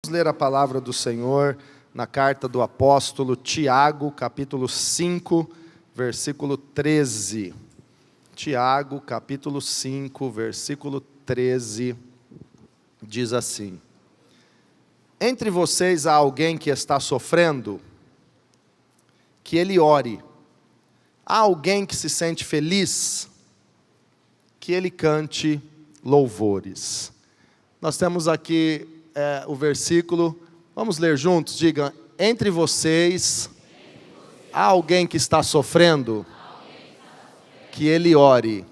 Vamos ler a palavra do Senhor na carta do apóstolo Tiago, capítulo 5, versículo 13. Tiago, capítulo 5, versículo 13, diz assim: Entre vocês há alguém que está sofrendo? Que ele ore. Há alguém que se sente feliz? Que ele cante louvores. Nós temos aqui o versículo, vamos ler juntos, diga: entre vocês há alguém que está sofrendo? Que ele ore.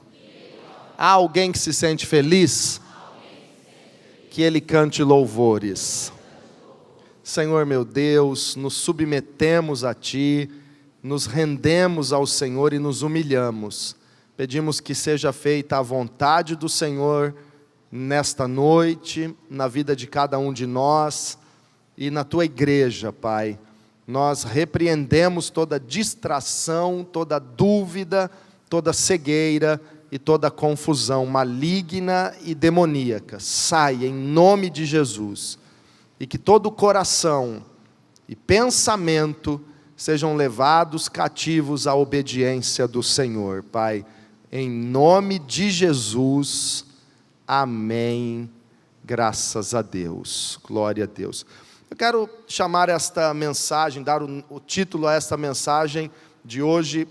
Há alguém que se sente feliz? Que ele cante louvores. Senhor meu Deus, nos submetemos a Ti, nos rendemos ao Senhor e nos humilhamos. Pedimos que seja feita a vontade do Senhor nesta noite, na vida de cada um de nós e na Tua igreja, Pai. Nós repreendemos toda distração, toda dúvida, toda cegueira e toda confusão maligna e demoníaca. Saia em nome de Jesus. E que todo coração e pensamento sejam levados cativos à obediência do Senhor, Pai. Em nome de Jesus. Amém, graças a Deus, glória a Deus. Eu quero chamar esta mensagem, dar o título a esta mensagem de hoje,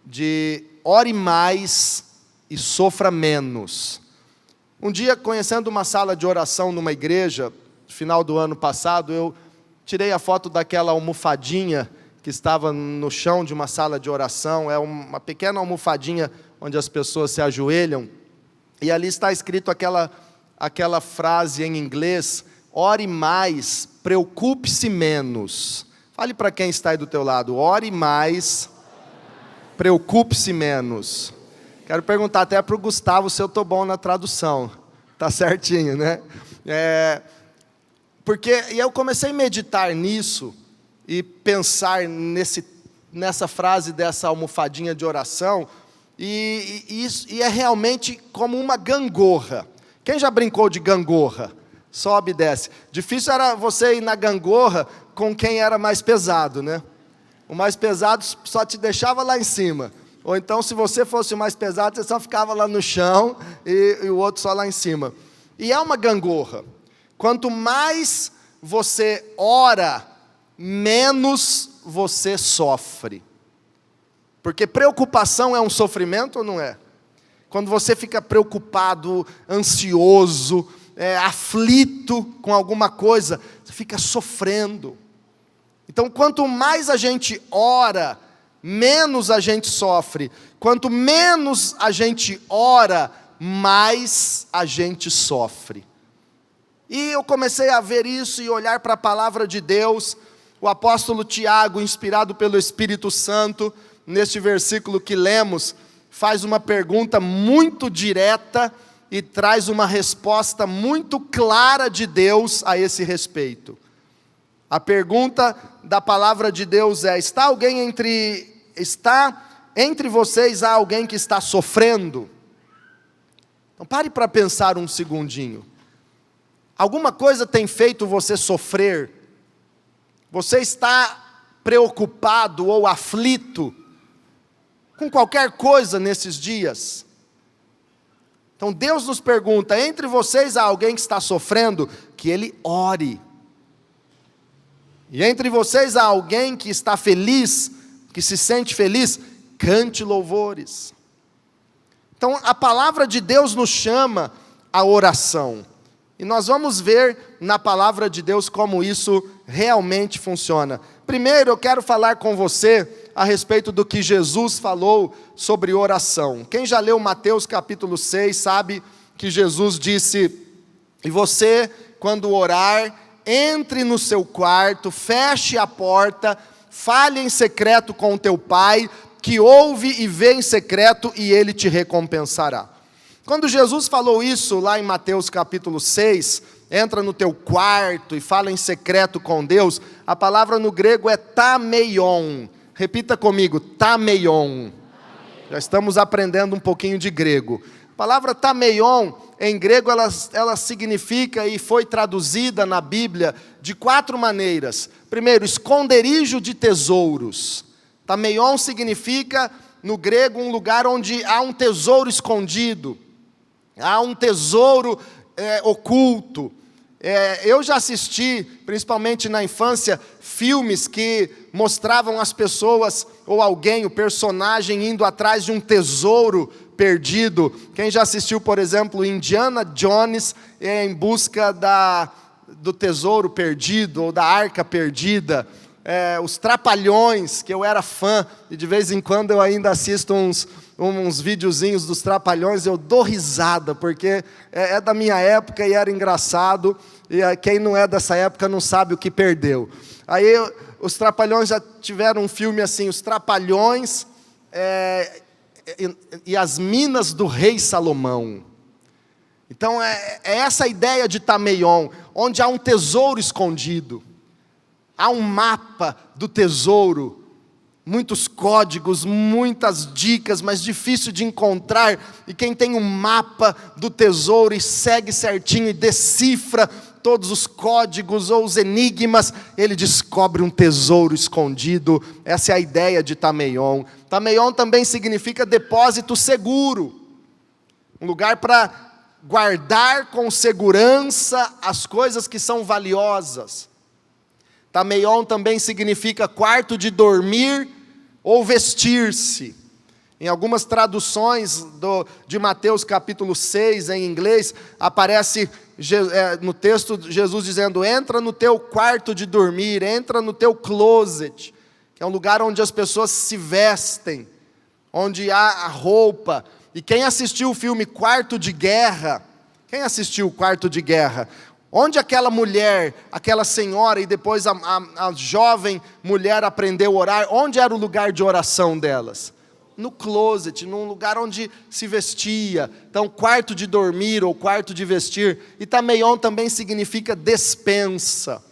de ore mais e sofra menos. Um dia, conhecendo uma sala de oração numa igreja, no final do ano passado, eu tirei a foto daquela almofadinha que estava no chão de uma sala de oração. É uma pequena almofadinha onde as pessoas se ajoelham. E ali está escrito aquela frase em inglês: ore mais, preocupe-se menos. Fale para quem está aí do teu lado: ore mais, preocupe-se menos. Quero perguntar até para o Gustavo se eu estou bom na tradução. Está certinho, né? E eu comecei a meditar nisso e pensar nessa frase dessa almofadinha de oração. E é realmente como uma gangorra. Quem já brincou de gangorra? Sobe e desce. Difícil era você ir na gangorra com quem era mais pesado, né? O mais pesado só te deixava lá em cima. Ou então, se você fosse o mais pesado, você só ficava lá no chão e o outro só lá em cima. E é uma gangorra. Quanto mais você ora, menos você sofre. Porque preocupação é um sofrimento ou não é? Quando você fica preocupado, ansioso, aflito com alguma coisa, você fica sofrendo. Então, quanto mais a gente ora, menos a gente sofre. Quanto menos a gente ora, mais a gente sofre. E eu comecei a ver isso e olhar para a palavra de Deus. O apóstolo Tiago, inspirado pelo Espírito Santo, neste versículo que lemos, faz uma pergunta muito direta e traz uma resposta muito clara de Deus a esse respeito. A pergunta da palavra de Deus é: está entre vocês há alguém que está sofrendo? Então pare para pensar um segundinho. Alguma coisa tem feito você sofrer? Você está preocupado ou aflito com qualquer coisa nesses dias? Então Deus nos pergunta: entre vocês há alguém que está sofrendo? Que ele ore. E entre vocês há alguém que está feliz, que se sente feliz? Cante louvores. Então a palavra de Deus nos chama à oração. E nós vamos ver na palavra de Deus como isso realmente funciona. Primeiro eu quero falar com você a respeito do que Jesus falou sobre oração. Quem já leu Mateus capítulo 6 sabe que Jesus disse: e você, quando orar, entre no seu quarto, feche a porta, fale em secreto com o teu pai, que ouve e vê em secreto, e ele te recompensará. Quando Jesus falou isso lá em Mateus capítulo 6, entra no teu quarto e fala em secreto com Deus, a palavra no grego é tameion. Repita comigo: tameion. Já estamos aprendendo um pouquinho de grego. A palavra tameion, em grego, ela significa e foi traduzida na Bíblia de 4 maneiras. Primeiro, esconderijo de tesouros. Tameion significa, no grego, um lugar onde há um tesouro escondido, há um tesouro oculto. Eu já assisti, principalmente na infância, filmes que mostravam as pessoas, ou alguém, o personagem, indo atrás de um tesouro perdido. Quem já assistiu, por exemplo, Indiana Jones em busca do tesouro perdido, ou da arca perdida. Os Trapalhões, que eu era fã, e de vez em quando eu ainda assisto uns videozinhos dos Trapalhões, eu dou risada, porque é da minha época e era engraçado, e quem não é dessa época não sabe o que perdeu. Aí os Trapalhões já tiveram um filme assim, Os Trapalhões e as Minas do Rei Salomão. Então é essa ideia de tameion, onde há um tesouro escondido, há um mapa do tesouro, muitos códigos, muitas dicas, mas difícil de encontrar, e quem tem um mapa do tesouro e segue certinho e decifra todos os códigos ou os enigmas, ele descobre um tesouro escondido. Essa é a ideia de tameion. Tameion também significa depósito seguro, um lugar para guardar com segurança as coisas que são valiosas. Tameion também significa quarto de dormir ou vestir-se. Em algumas traduções de Mateus capítulo 6, em inglês, aparece no texto Jesus dizendo: entra no teu quarto de dormir, entra no teu closet, que é um lugar onde as pessoas se vestem, onde há a roupa. E quem assistiu o filme Quarto de Guerra, quem assistiu o Quarto de Guerra? Onde aquela mulher, aquela senhora e depois a jovem mulher aprendeu a orar, onde era o lugar de oração delas? No closet, num lugar onde se vestia. Então, quarto de dormir ou quarto de vestir. E tameion também significa despensa,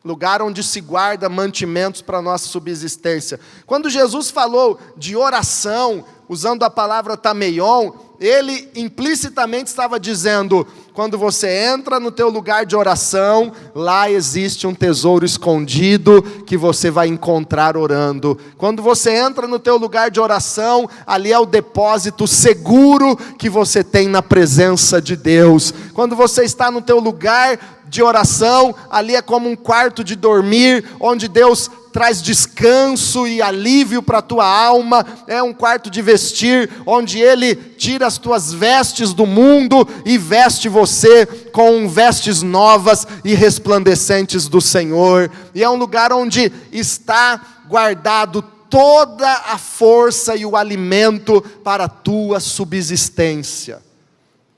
lugar onde se guarda mantimentos para a nossa subsistência. Quando Jesus falou de oração, usando a palavra tameion, ele implicitamente estava dizendo: quando você entra no teu lugar de oração, lá existe um tesouro escondido que você vai encontrar orando. Quando você entra no teu lugar de oração, ali é o depósito seguro que você tem na presença de Deus. Quando você está no teu lugar de oração, ali é como um quarto de dormir, onde Deus traz descanso e alívio para a tua alma. É um quarto de vestir, onde Ele tira as tuas vestes do mundo e veste você com vestes novas e resplandecentes do Senhor. E é um lugar onde está guardado toda a força e o alimento para a tua subsistência.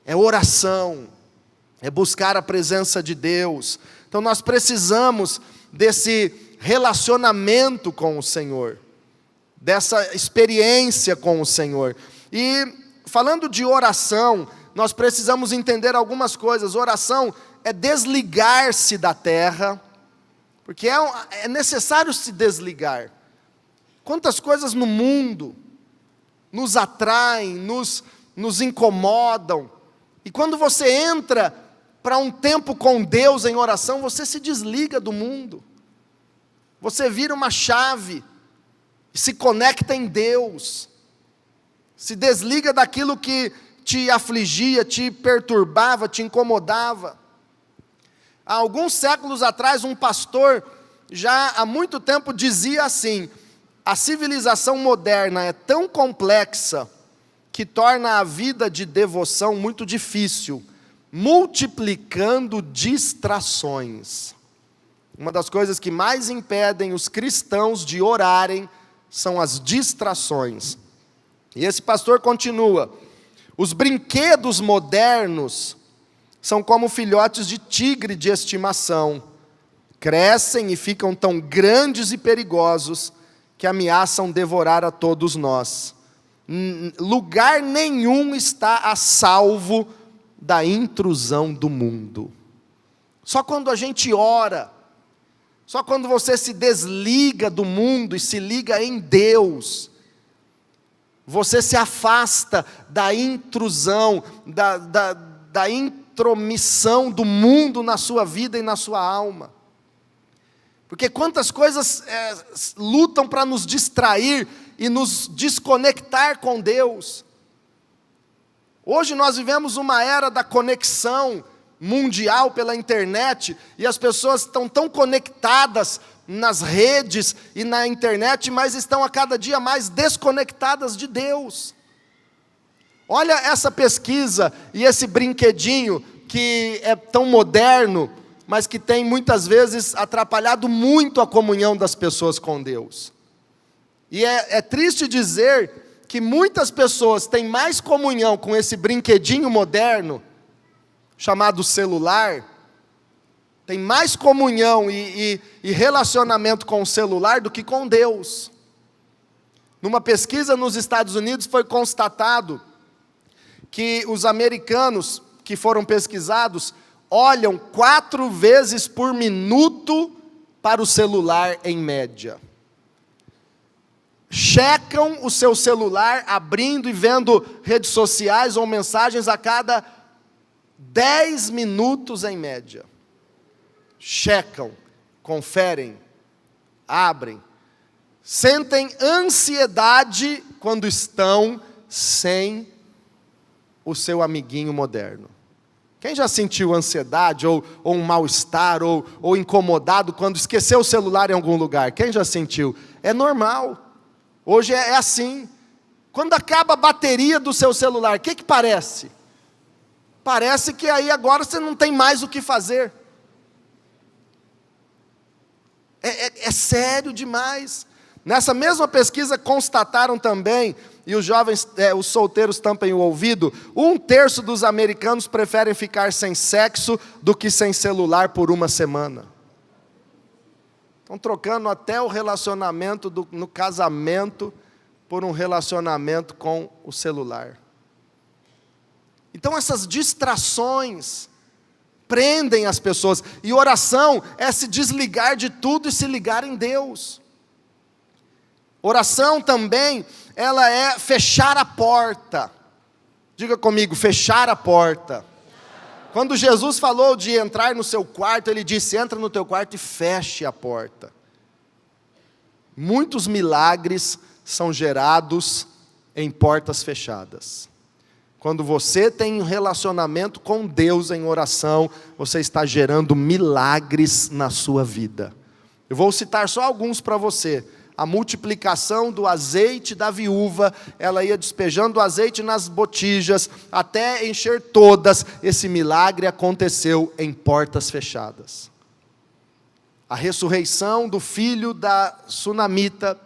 É oração, é buscar a presença de Deus. Então nós precisamos desse relacionamento com o Senhor, dessa experiência com o Senhor. E falando de oração, nós precisamos entender algumas coisas. Oração é desligar-se da terra, porque é necessário se desligar. Quantas coisas no mundo nos atraem, nos incomodam, e quando você entra para um tempo com Deus em oração, você se desliga do mundo. Você vira uma chave e se conecta em Deus. Se desliga daquilo que te afligia, te perturbava, te incomodava. Há alguns séculos atrás, um pastor, já há muito tempo, dizia assim: a civilização moderna é tão complexa que torna a vida de devoção muito difícil, multiplicando distrações. Uma das coisas que mais impedem os cristãos de orarem são as distrações. E esse pastor continua: os brinquedos modernos são como filhotes de tigre de estimação. Crescem e ficam tão grandes e perigosos que ameaçam devorar a todos nós. Lugar nenhum está a salvo da intrusão do mundo. Só quando a gente ora, só quando você se desliga do mundo e se liga em Deus, você se afasta da intrusão, da intromissão do mundo na sua vida e na sua alma. Porque quantas coisas lutam para nos distrair e nos desconectar com Deus. Hoje nós vivemos uma era da conexão mundial pela internet, e as pessoas estão tão conectadas nas redes e na internet, mas estão a cada dia mais desconectadas de Deus. Olha essa pesquisa e esse brinquedinho que é tão moderno, mas que tem muitas vezes atrapalhado muito a comunhão das pessoas com Deus. E é triste dizer que muitas pessoas têm mais comunhão com esse brinquedinho moderno, chamado celular, tem mais comunhão e relacionamento com o celular do que com Deus. Numa pesquisa nos Estados Unidos foi constatado que os americanos que foram pesquisados olham 4 vezes por minuto para o celular em média. Checam o seu celular abrindo e vendo redes sociais ou mensagens a cada 10 minutos em média. Checam, conferem, abrem. Sentem ansiedade quando estão sem o seu amiguinho moderno. Quem já sentiu ansiedade, ou um mal-estar, ou incomodado quando esqueceu o celular em algum lugar? Quem já sentiu? É normal. Hoje é assim. Quando acaba a bateria do seu celular, o que parece? Parece que aí agora você não tem mais o que fazer. É sério demais. Nessa mesma pesquisa constataram também, e os jovens, os solteiros tampem o ouvido, 1/3 dos americanos preferem ficar sem sexo do que sem celular por uma semana. Estão trocando até o relacionamento no casamento por um relacionamento com o celular. Então essas distrações prendem as pessoas. E oração é se desligar de tudo e se ligar em Deus. Oração também, ela é fechar a porta. Diga comigo, fechar a porta. Quando Jesus falou de entrar no seu quarto, Ele disse, entra no teu quarto e feche a porta. Muitos milagres são gerados em portas fechadas. Quando você tem um relacionamento com Deus em oração, você está gerando milagres na sua vida. Eu vou citar só alguns para você. A multiplicação do azeite da viúva, ela ia despejando o azeite nas botijas, até encher todas. Esse milagre aconteceu em portas fechadas. A ressurreição do filho da sunamita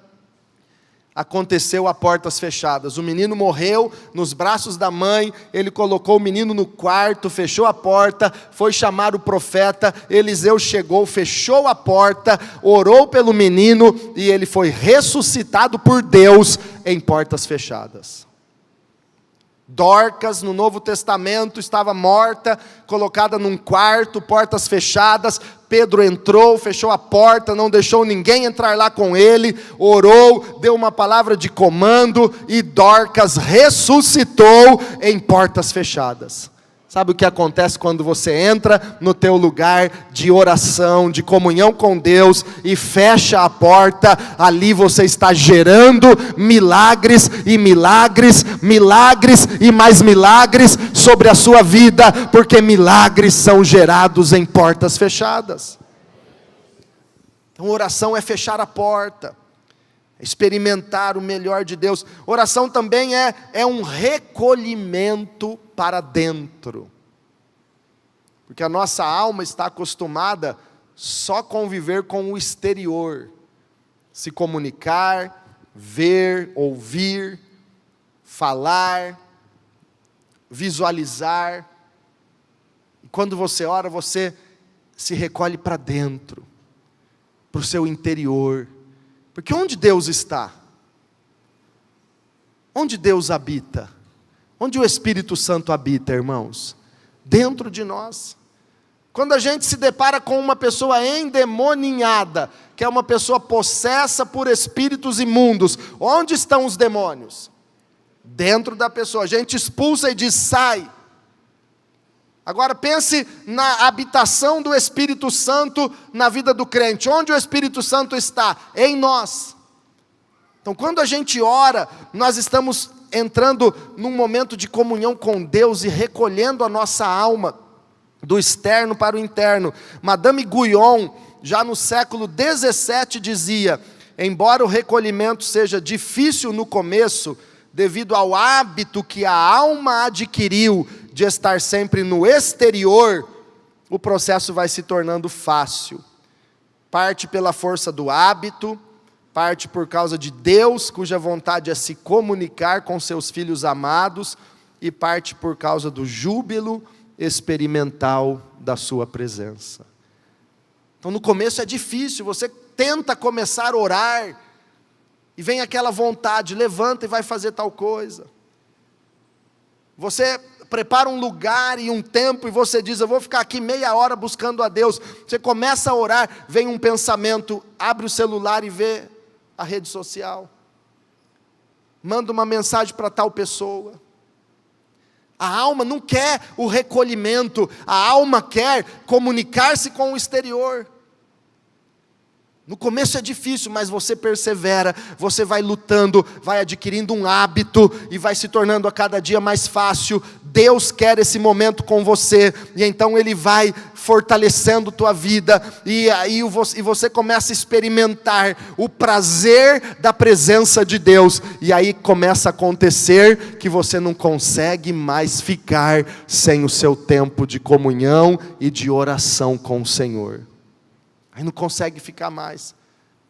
aconteceu a portas fechadas. O menino morreu nos braços da mãe, ele colocou o menino no quarto, fechou a porta, foi chamar o profeta, Eliseu chegou, fechou a porta, orou pelo menino, e ele foi ressuscitado por Deus em portas fechadas. Dorcas, no Novo Testamento, estava morta, colocada num quarto, portas fechadas. Pedro entrou, fechou a porta, não deixou ninguém entrar lá com ele, orou, deu uma palavra de comando, e Dorcas ressuscitou em portas fechadas. Sabe o que acontece quando você entra no teu lugar de oração, de comunhão com Deus, e fecha a porta? Ali você está gerando milagres, e milagres, milagres e mais milagres sobre a sua vida, porque milagres são gerados em portas fechadas. Então oração é fechar a porta, experimentar o melhor de Deus. Oração também é um recolhimento para dentro, porque a nossa alma está acostumada só conviver com o exterior, se comunicar, ver, ouvir, falar, visualizar. E quando você ora, você se recolhe para dentro, para o seu interior. Porque onde Deus está? Onde Deus habita? Onde o Espírito Santo habita, irmãos? Dentro de nós. Quando a gente se depara com uma pessoa endemoninhada, que é uma pessoa possessa por espíritos imundos, onde estão os demônios? Dentro da pessoa. A gente expulsa e diz: sai. Agora pense na habitação do Espírito Santo na vida do crente. Onde o Espírito Santo está? Em nós. Então, quando a gente ora, nós estamos entrando num momento de comunhão com Deus e recolhendo a nossa alma do externo para o interno. Madame Guyon, já no século XVII, dizia: embora o recolhimento seja difícil no começo, devido ao hábito que a alma adquiriu de estar sempre no exterior, o processo vai se tornando fácil. Parte pela força do hábito, parte por causa de Deus, cuja vontade é se comunicar com seus filhos amados, e parte por causa do júbilo experimental da sua presença. Então no começo é difícil, você tenta começar a orar, e vem aquela vontade, levanta e vai fazer tal coisa. Você prepara um lugar e um tempo, e você diz: eu vou ficar aqui meia hora buscando a Deus. Você começa a orar, vem um pensamento, abre o celular e vê a rede social. Manda uma mensagem para tal pessoa. A alma não quer o recolhimento, a alma quer comunicar-se com o exterior. No começo é difícil, mas você persevera, você vai lutando, vai adquirindo um hábito e vai se tornando a cada dia mais fácil. Deus quer esse momento com você, e então Ele vai fortalecendo tua vida, e aí você começa a experimentar o prazer da presença de Deus, e aí começa a acontecer que você não consegue mais ficar sem o seu tempo de comunhão e de oração com o Senhor. Aí não consegue ficar mais.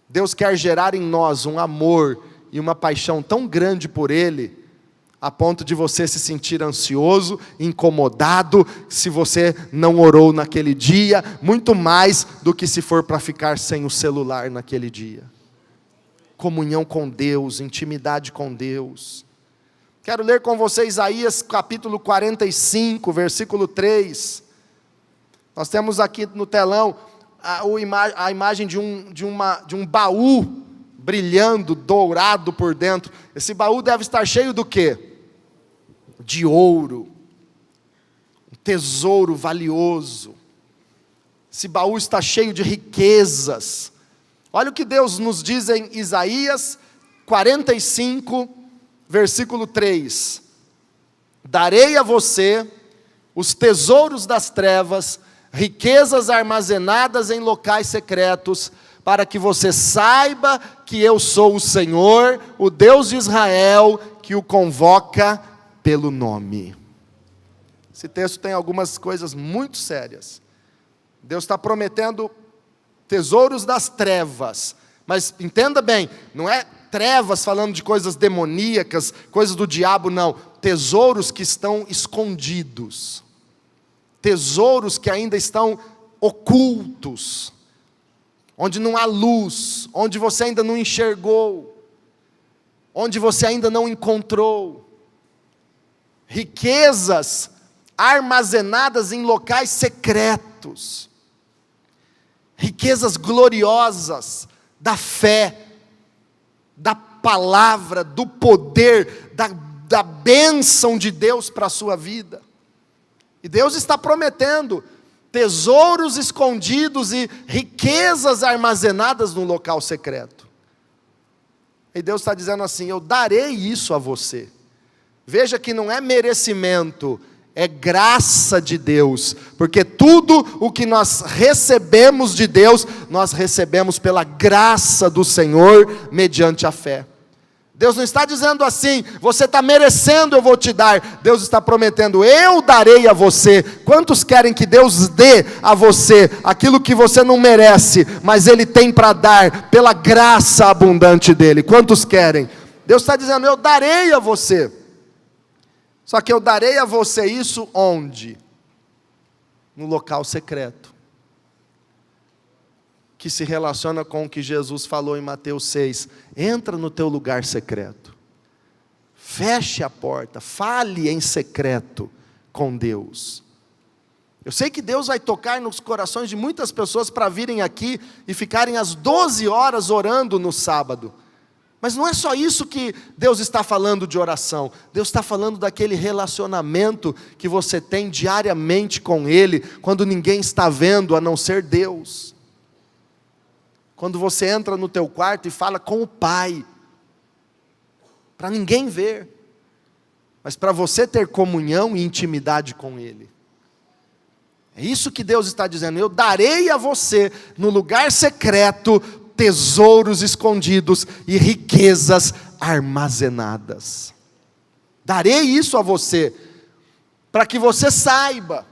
Deus quer gerar em nós um amor e uma paixão tão grande por Ele, a ponto de você se sentir ansioso, incomodado, se você não orou naquele dia, muito mais do que se for para ficar sem o celular naquele dia. Comunhão com Deus, intimidade com Deus. Quero ler com você Isaías capítulo 45, versículo 3. Nós temos aqui no telão a imagem de um baú brilhando, dourado por dentro. Esse baú deve estar cheio do quê? De ouro, um tesouro valioso. Esse baú está cheio de riquezas. Olha o que Deus nos diz em Isaías 45, versículo 3. Darei a você os tesouros das trevas, riquezas armazenadas em locais secretos, para que você saiba que eu sou o Senhor, o Deus de Israel, que o convoca pelo nome. Esse texto tem algumas coisas muito sérias. Deus está prometendo tesouros das trevas, mas entenda bem, não é trevas falando de coisas demoníacas, coisas do diabo, não. Tesouros que estão escondidos, tesouros que ainda estão ocultos, onde não há luz, onde você ainda não enxergou, onde você ainda não encontrou. Riquezas armazenadas em locais secretos, riquezas gloriosas da fé, da palavra, do poder, da bênção de Deus para a sua vida. E Deus está prometendo tesouros escondidos e riquezas armazenadas no local secreto. E Deus está dizendo assim: eu darei isso a você. Veja que não é merecimento, é graça de Deus, porque tudo o que nós recebemos de Deus, nós recebemos pela graça do Senhor, mediante a fé. Deus não está dizendo assim: você está merecendo, eu vou te dar. Deus está prometendo: eu darei a você. Quantos querem que Deus dê a você aquilo que você não merece, mas Ele tem para dar, pela graça abundante dEle? Quantos querem? Deus está dizendo: eu darei a você. Só que eu darei a você isso onde? No local secreto, que se relaciona com o que Jesus falou em Mateus 6, entra no teu lugar secreto, feche a porta, fale em secreto com Deus. Eu sei que Deus vai tocar nos corações de muitas pessoas para virem aqui e ficarem às 12 horas orando no sábado, Mas não é só isso que Deus está falando de oração. Deus está falando daquele relacionamento que você tem diariamente com Ele, quando ninguém está vendo a não ser Deus. Quando você entra no teu quarto e fala com o Pai, para ninguém ver, mas para você ter comunhão e intimidade com Ele. É isso que Deus está dizendo: eu darei a você, no lugar secreto, tesouros escondidos e riquezas armazenadas. Darei isso a você, para que você saiba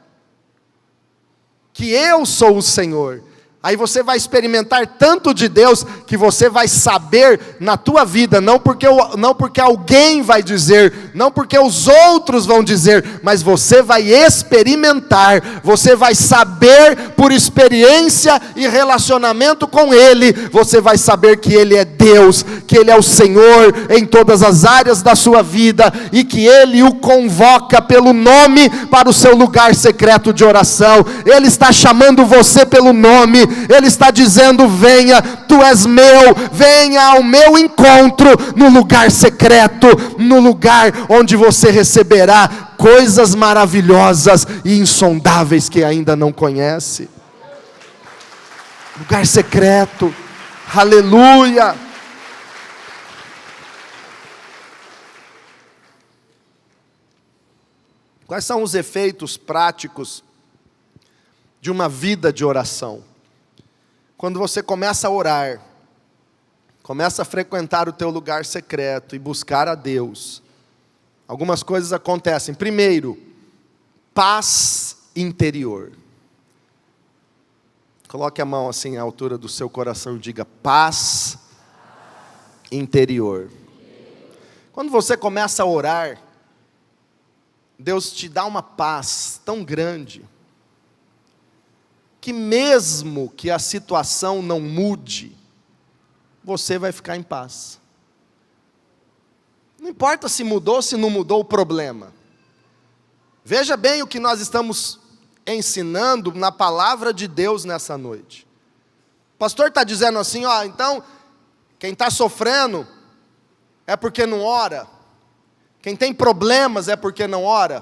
que eu sou o Senhor. Aí você vai experimentar tanto de Deus, que você vai saber na tua vida, não porque alguém vai dizer, não porque os outros vão dizer, mas você vai experimentar, você vai saber por experiência e relacionamento com Ele, você vai saber que Ele é Deus, que Ele é o Senhor em todas as áreas da sua vida, e que Ele o convoca pelo nome para o seu lugar secreto de oração. Ele está chamando você pelo nome. Ele está dizendo: venha, tu és meu, venha ao meu encontro, no lugar secreto, no lugar onde você receberá coisas maravilhosas e insondáveis que ainda não conhece. Lugar secreto, aleluia. Quais são os efeitos práticos de uma vida de oração? Quando você começa a orar, começa a frequentar o teu lugar secreto e buscar a Deus, algumas coisas acontecem. Primeiro, paz interior. Coloque a mão assim à altura do seu coração e diga: paz interior. Quando você começa a orar, Deus te dá uma paz tão grande, que mesmo que a situação não mude, você vai ficar em paz. Não importa se mudou ou se não mudou o problema. Veja bem o que nós estamos ensinando na palavra de Deus nessa noite. O pastor está dizendo assim: então, quem está sofrendo é porque não ora. Quem tem problemas é porque não ora.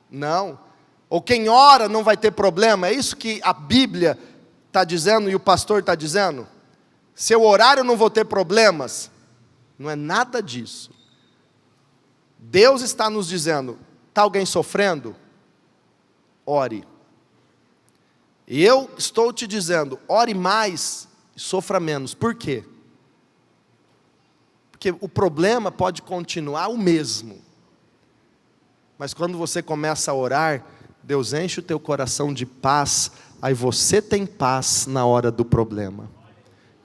Não. Ou quem ora não vai ter problema. É isso que a Bíblia está dizendo e o pastor está dizendo? Se eu orar eu não vou ter problemas? Não é nada disso. Deus está nos dizendo: está alguém sofrendo? Ore. E eu estou te dizendo: ore mais e sofra menos. Por quê? Porque o problema pode continuar o mesmo. Mas quando você começa a orar, Deus enche o teu coração de paz, aí você tem paz na hora do problema.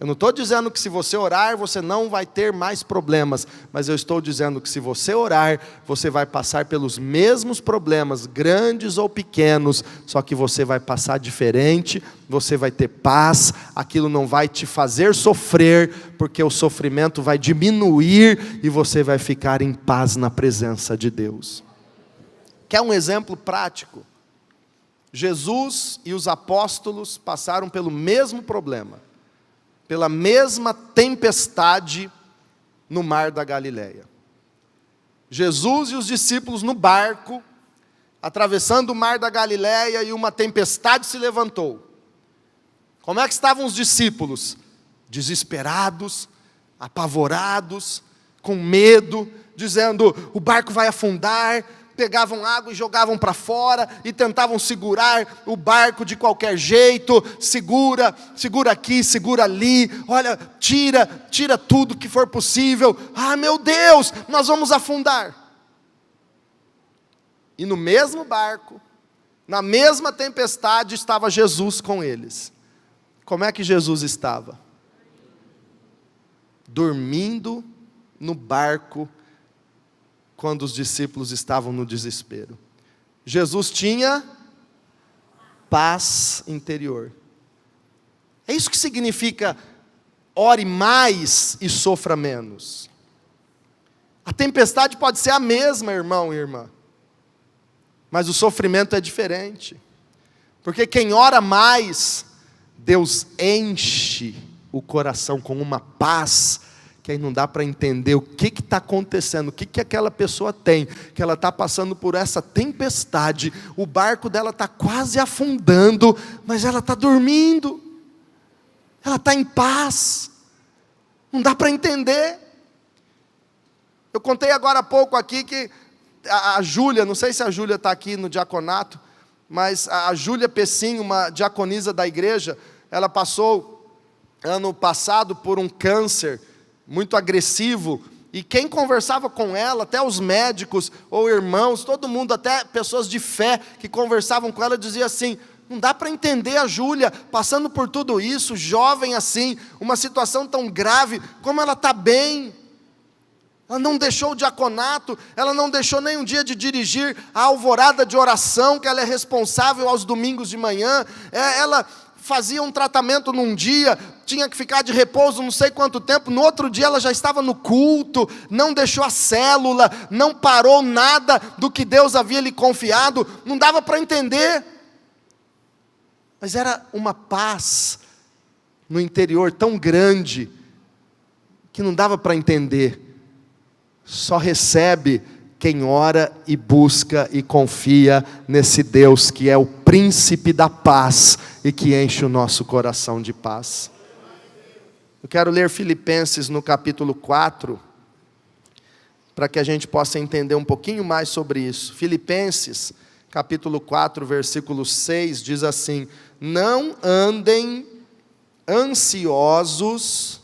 Eu não estou dizendo que se você orar, você não vai ter mais problemas, mas eu estou dizendo que se você orar, você vai passar pelos mesmos problemas, grandes ou pequenos, só que você vai passar diferente, você vai ter paz, aquilo não vai te fazer sofrer, porque o sofrimento vai diminuir e você vai ficar em paz na presença de Deus. Quer um exemplo prático? Jesus e os apóstolos passaram pelo mesmo problema, pela mesma tempestade no mar da Galileia. Jesus e os discípulos no barco, atravessando o mar da Galileia, e uma tempestade se levantou. Como é que estavam os discípulos? Desesperados, apavorados, com medo, dizendo: o barco vai afundar. Pegavam água e jogavam para fora, e tentavam segurar o barco de qualquer jeito. Segura aqui, segura ali, olha, tira tudo que for possível. Ah, meu Deus, nós vamos afundar. E no mesmo barco, na mesma tempestade, estava Jesus com eles. Como é que Jesus estava? Dormindo no barco, quando os discípulos estavam no desespero. Jesus tinha paz interior. É isso que significa: ore mais e sofra menos. A tempestade pode ser a mesma, irmão e irmã, mas o sofrimento é diferente. Porque quem ora mais, Deus enche o coração com uma paz que aí não dá para entender o que está acontecendo, o que aquela pessoa tem, que ela está passando por essa tempestade, o barco dela está quase afundando, mas ela está dormindo, ela está em paz, não dá para entender. Eu contei agora há pouco aqui que a Júlia, não sei se a Júlia está aqui no diaconato, mas a Júlia Pessim, uma diaconisa da igreja, ela passou ano passado por um câncer muito agressivo, e quem conversava com ela, até os médicos ou irmãos, todo mundo, até pessoas de fé que conversavam com ela, dizia assim: não dá para entender a Júlia, passando por tudo isso, jovem assim, uma situação tão grave, como ela está bem. Ela não deixou o diaconato, ela não deixou nem um dia de dirigir a alvorada de oração, que ela é responsável aos domingos de manhã. Ela fazia um tratamento num dia, tinha que ficar de repouso não sei quanto tempo, no outro dia ela já estava no culto, não deixou a célula, não parou nada do que Deus havia lhe confiado, não dava para entender. Mas era uma paz no interior tão grande, que não dava para entender. Só recebe quem ora e busca e confia nesse Deus que é o príncipe da paz e que enche o nosso coração de paz. Eu quero ler Filipenses no capítulo 4, para que a gente possa entender um pouquinho mais sobre isso. Filipenses, capítulo 4, versículo 6, diz assim: não andem ansiosos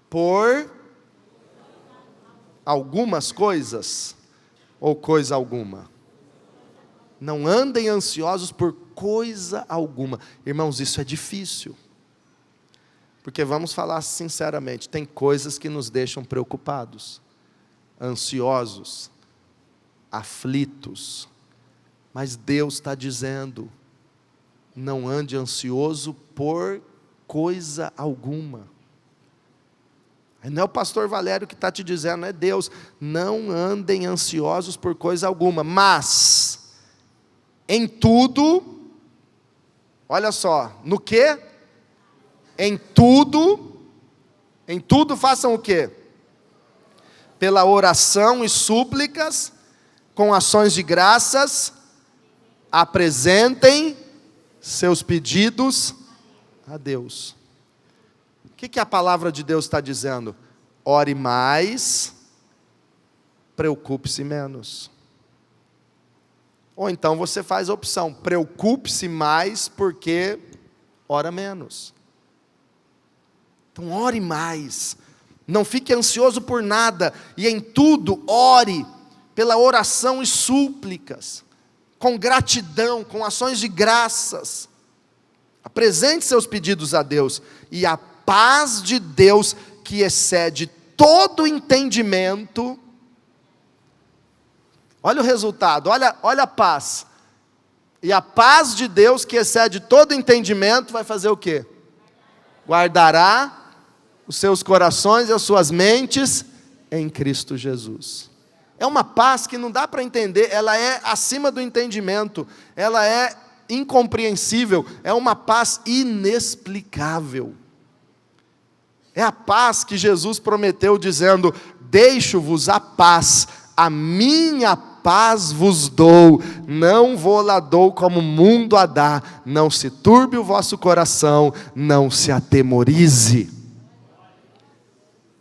por algumas coisas, ou coisa alguma. Não andem ansiosos por coisa alguma. Irmãos, isso é difícil. Porque vamos falar sinceramente, tem coisas que nos deixam preocupados, ansiosos, aflitos. Mas Deus está dizendo: não ande ansioso por coisa alguma. Não é o pastor Valério que está te dizendo, é Deus. Não andem ansiosos por coisa alguma, mas em tudo, olha só, no quê? Em tudo façam o quê? Pela oração e súplicas, com ações de graças, apresentem seus pedidos a Deus. O que a palavra de Deus está dizendo? Ore mais, preocupe-se menos. Ou então você faz a opção, preocupe-se mais porque ora menos. Então ore mais, não fique ansioso por nada, e em tudo ore, pela oração e súplicas, com gratidão, com ações de graças. Apresente seus pedidos a Deus, e a paz de Deus, que excede todo entendimento, olha o resultado, olha a paz, e a paz de Deus, que excede todo entendimento, vai fazer o quê? Guardará os seus corações e as suas mentes em Cristo Jesus. É uma paz que não dá para entender, ela é acima do entendimento, ela é incompreensível, é uma paz inexplicável. É a paz que Jesus prometeu dizendo: deixo-vos a paz, a minha paz vos dou, não vou lá dou como o mundo a dá, não se turbe o vosso coração, não se atemorize.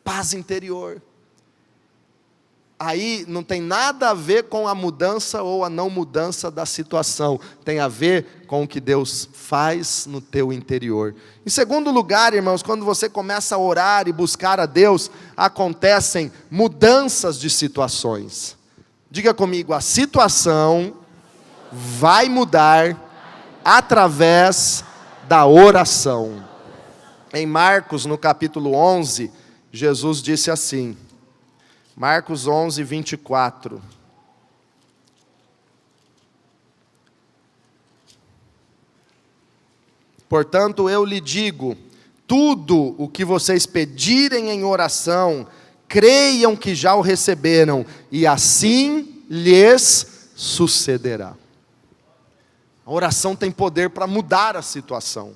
Paz interior. Aí não tem nada a ver com a mudança ou a não mudança da situação, tem a ver com o que Deus faz no teu interior. Em segundo lugar, irmãos, quando você começa a orar e buscar a Deus, acontecem mudanças de situações. Diga comigo, a situação vai mudar através da oração. Em Marcos, no capítulo 11, Jesus disse assim, Marcos 11, 24. Portanto, eu lhe digo, tudo o que vocês pedirem em oração, creiam que já o receberam, e assim lhes sucederá. A oração tem poder para mudar a situação.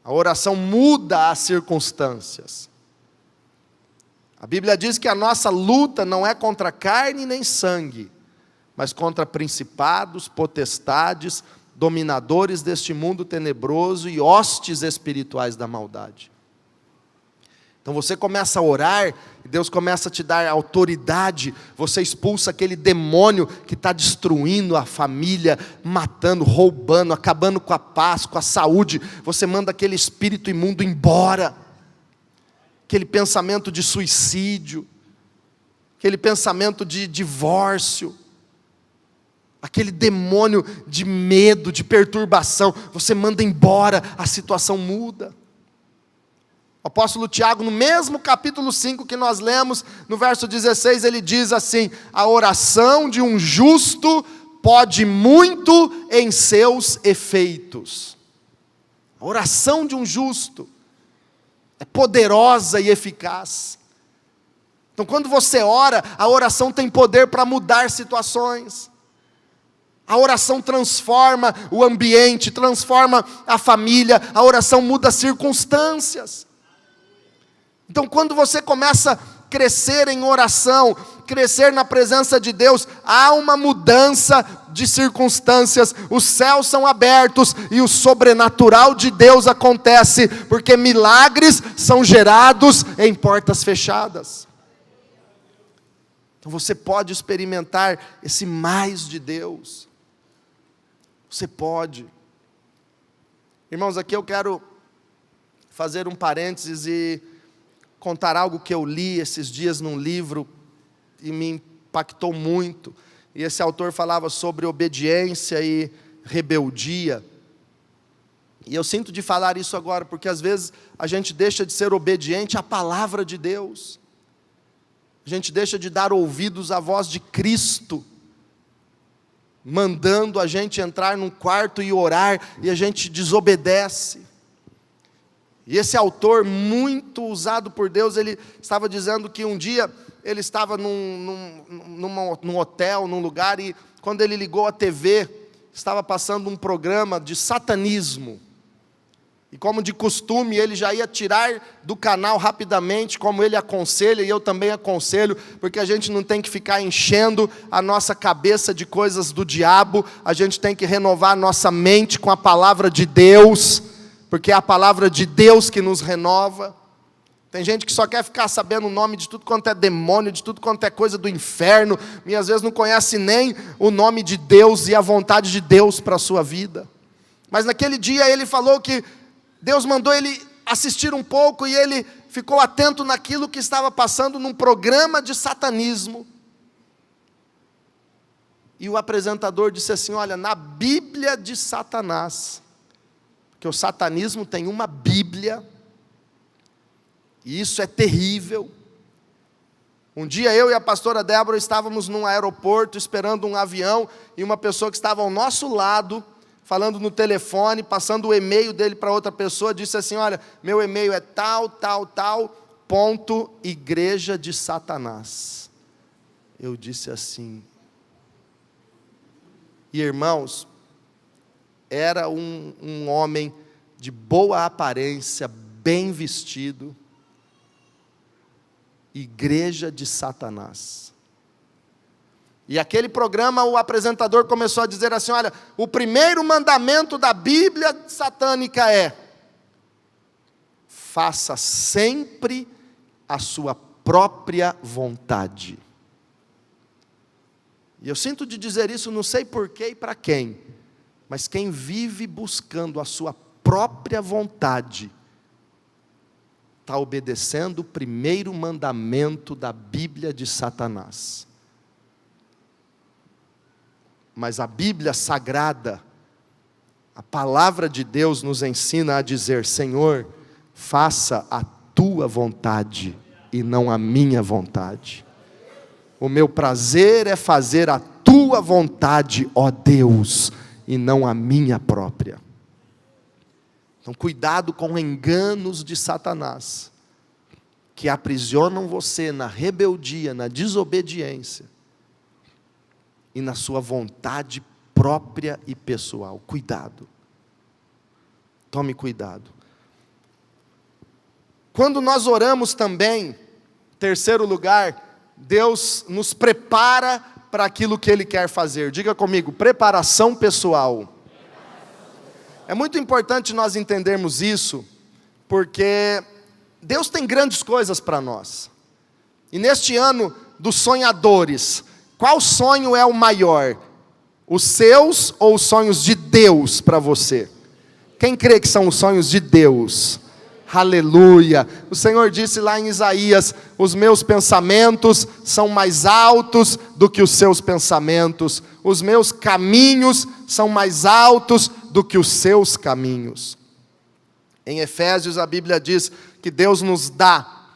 A oração muda as circunstâncias. A Bíblia diz que a nossa luta não é contra carne nem sangue, mas contra principados, potestades, dominadores deste mundo tenebroso e hostes espirituais da maldade. Então você começa a orar, e Deus começa a te dar autoridade, você expulsa aquele demônio que está destruindo a família, matando, roubando, acabando com a paz, com a saúde, você manda aquele espírito imundo embora, aquele pensamento de suicídio, aquele pensamento de divórcio, aquele demônio de medo, de perturbação, você manda embora, a situação muda. O apóstolo Tiago, no mesmo capítulo 5 que nós lemos, no verso 16, ele diz assim: a oração de um justo pode muito em seus efeitos. A oração de um justo é poderosa e eficaz. Então quando você ora, a oração tem poder para mudar situações. A oração transforma o ambiente, transforma a família, a oração muda as circunstâncias. Então quando você começa a crescer em oração, crescer na presença de Deus, há uma mudança de circunstâncias, os céus são abertos e o sobrenatural de Deus acontece, porque milagres são gerados em portas fechadas. Então você pode experimentar esse mais de Deus, você pode. Irmãos, aqui eu quero fazer um parênteses e contar algo que eu li esses dias num livro e me impactou muito. E esse autor falava sobre obediência e rebeldia. E eu sinto de falar isso agora, porque às vezes a gente deixa de ser obediente à palavra de Deus. A gente deixa de dar ouvidos à voz de Cristo, mandando a gente entrar num quarto e orar, e a gente desobedece. E esse autor, muito usado por Deus, ele estava dizendo que um dia ele estava num hotel, num lugar, e quando ele ligou a TV, estava passando um programa de satanismo. E como de costume, ele já ia tirar do canal rapidamente, como ele aconselha, e eu também aconselho, porque a gente não tem que ficar enchendo a nossa cabeça de coisas do diabo, a gente tem que renovar a nossa mente com a palavra de Deus, porque é a palavra de Deus que nos renova. Tem gente que só quer ficar sabendo o nome de tudo quanto é demônio, de tudo quanto é coisa do inferno, e às vezes não conhece nem o nome de Deus e a vontade de Deus para a sua vida. Mas naquele dia ele falou que Deus mandou ele assistir um pouco, e ele ficou atento naquilo que estava passando num programa de satanismo. E o apresentador disse assim: olha, na Bíblia de Satanás, porque o satanismo tem uma Bíblia, e isso é terrível. Um dia eu e a pastora Débora estávamos num aeroporto esperando um avião, e uma pessoa que estava ao nosso lado, falando no telefone, passando o e-mail dele para outra pessoa, disse assim: olha, meu e-mail é tal, ponto, igreja de Satanás. Eu disse assim, e irmãos, era um homem de boa aparência, bem vestido, igreja de Satanás. E aquele programa, o apresentador começou a dizer assim: olha, o primeiro mandamento da Bíblia satânica é: faça sempre a sua própria vontade. E eu sinto de dizer isso, não sei porquê e para quem, mas quem vive buscando a sua própria vontade, está obedecendo o primeiro mandamento da Bíblia de Satanás. Mas a Bíblia Sagrada, a palavra de Deus nos ensina a dizer: Senhor, faça a tua vontade e não a minha vontade. O meu prazer é fazer a tua vontade, ó Deus, e não a minha própria. Então cuidado com enganos de Satanás, que aprisionam você na rebeldia, na desobediência, e na sua vontade própria e pessoal. Cuidado. Tome cuidado. Quando nós oramos também, terceiro lugar, Deus nos prepara para aquilo que Ele quer fazer. Diga comigo, preparação pessoal. É muito importante nós entendermos isso, porque Deus tem grandes coisas para nós. E neste ano dos sonhadores, qual sonho é o maior? Os seus ou os sonhos de Deus para você? Quem crê que são os sonhos de Deus? Aleluia! O Senhor disse lá em Isaías: os meus pensamentos são mais altos do que os seus pensamentos, os meus caminhos são mais altos do que os seus caminhos. Em Efésios a Bíblia diz que Deus nos dá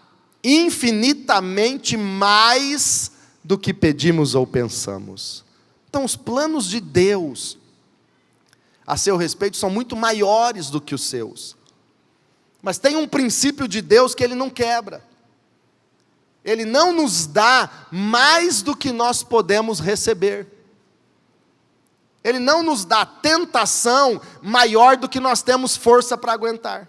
infinitamente mais do que pedimos ou pensamos. Então os planos de Deus a seu respeito são muito maiores do que os seus. Mas tem um princípio de Deus que Ele não quebra. Ele não nos dá mais do que nós podemos receber. Ele não nos dá tentação maior do que nós temos força para aguentar.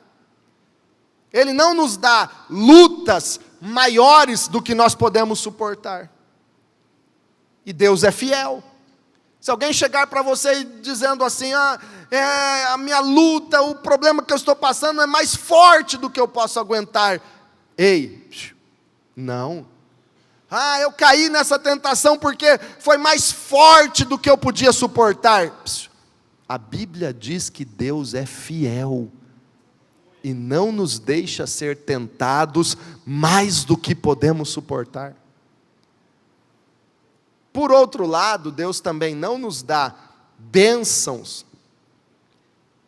Ele não nos dá lutas maiores do que nós podemos suportar. E Deus é fiel. Se alguém chegar para você dizendo assim: a minha luta, o problema que eu estou passando é mais forte do que eu posso aguentar. Ei, não. Eu caí nessa tentação porque foi mais forte do que eu podia suportar. A Bíblia diz que Deus é fiel e não nos deixa ser tentados mais do que podemos suportar. Por outro lado, Deus também não nos dá bênçãos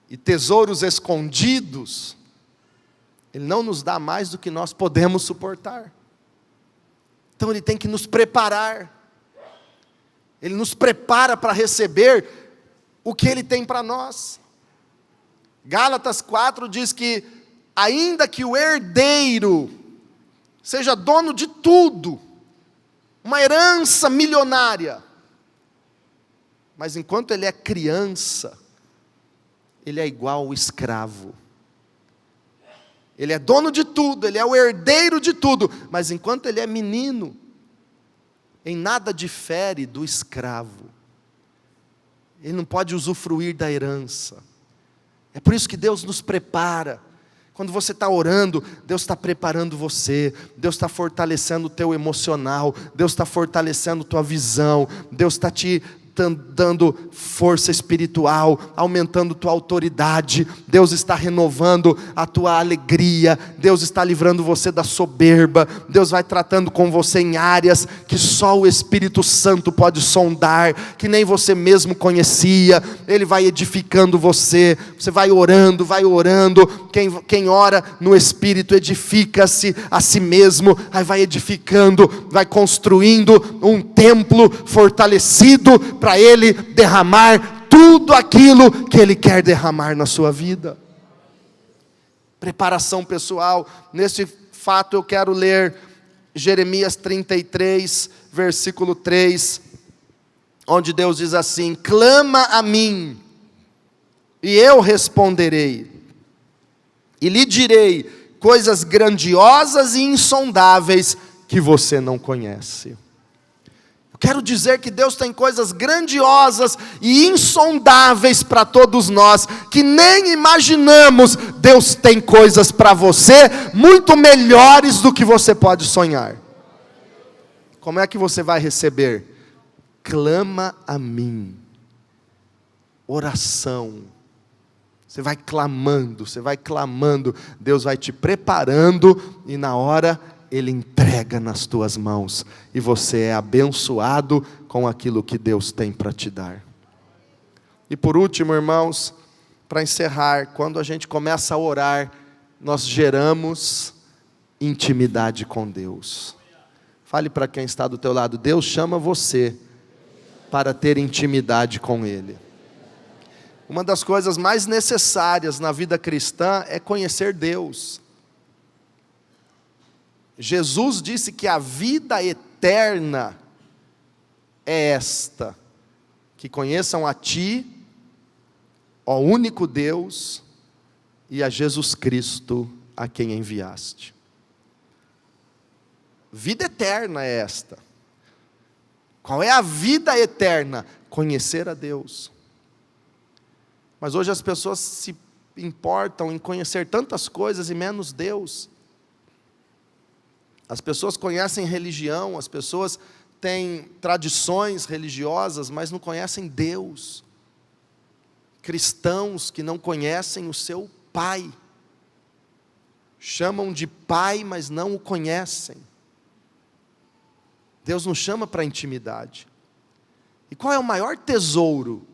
e tesouros escondidos. Ele não nos dá mais do que nós podemos suportar. Então Ele tem que nos preparar. Ele nos prepara para receber o que Ele tem para nós. Gálatas 4 diz que, ainda que o herdeiro seja dono de tudo, uma herança milionária, mas enquanto ele é criança, ele é igual ao escravo. Ele é dono de tudo, ele é o herdeiro de tudo, mas enquanto ele é menino, em nada difere do escravo. Ele não pode usufruir da herança. É por isso que Deus nos prepara. Quando você está orando, Deus está preparando você, Deus está fortalecendo o teu emocional, Deus está fortalecendo tua visão, Deus está te dando força espiritual, aumentando tua autoridade, Deus está renovando a tua alegria, Deus está livrando você da soberba, Deus vai tratando com você em áreas que só o Espírito Santo pode sondar, que nem você mesmo conhecia. Ele vai edificando você, você vai orando, quem ora no Espírito edifica-se a si mesmo, aí vai edificando, vai construindo um templo fortalecido, para Ele derramar tudo aquilo que Ele quer derramar na sua vida. Preparação pessoal. Nesse fato eu quero ler Jeremias 33, versículo 3, onde Deus diz assim: clama a mim, e eu responderei, e lhe direi coisas grandiosas e insondáveis que você não conhece. Quero dizer que Deus tem coisas grandiosas e insondáveis para todos nós, que nem imaginamos. Deus tem coisas para você, muito melhores do que você pode sonhar. Como é que você vai receber? Clama a mim. Oração. Você vai clamando, Deus vai te preparando, e na hora Ele entrega nas tuas mãos, e você é abençoado com aquilo que Deus tem para te dar. E por último, irmãos, para encerrar, quando a gente começa a orar, nós geramos intimidade com Deus. Fale para quem está do teu lado: Deus chama você para ter intimidade com Ele. Uma das coisas mais necessárias na vida cristã é conhecer Deus. Jesus disse que a vida eterna é esta: que conheçam a Ti, ó único Deus, e a Jesus Cristo, a quem enviaste. Vida eterna é esta. Qual é a vida eterna? Conhecer a Deus. Mas hoje as pessoas se importam em conhecer tantas coisas e menos Deus. As pessoas conhecem religião, as pessoas têm tradições religiosas, mas não conhecem Deus. Cristãos que não conhecem o seu Pai. Chamam de Pai, mas não o conhecem. Deus nos chama para a intimidade. E qual é o maior tesouro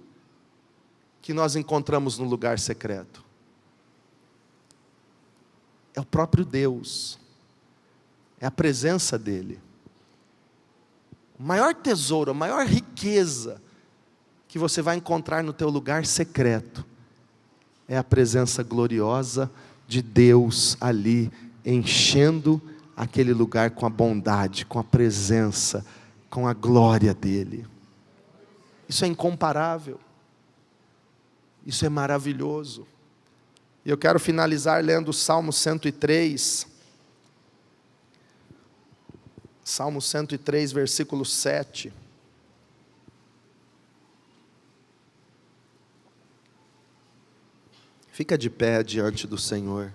que nós encontramos no lugar secreto? É o próprio Deus. É a presença dEle. O maior tesouro, a maior riqueza que você vai encontrar no teu lugar secreto é a presença gloriosa de Deus ali, enchendo aquele lugar com a bondade, com a presença, com a glória dEle. Isso é incomparável. Isso é maravilhoso. E eu quero finalizar lendo o Salmo 103. Salmo 103, versículo 7. Fica de pé diante do Senhor.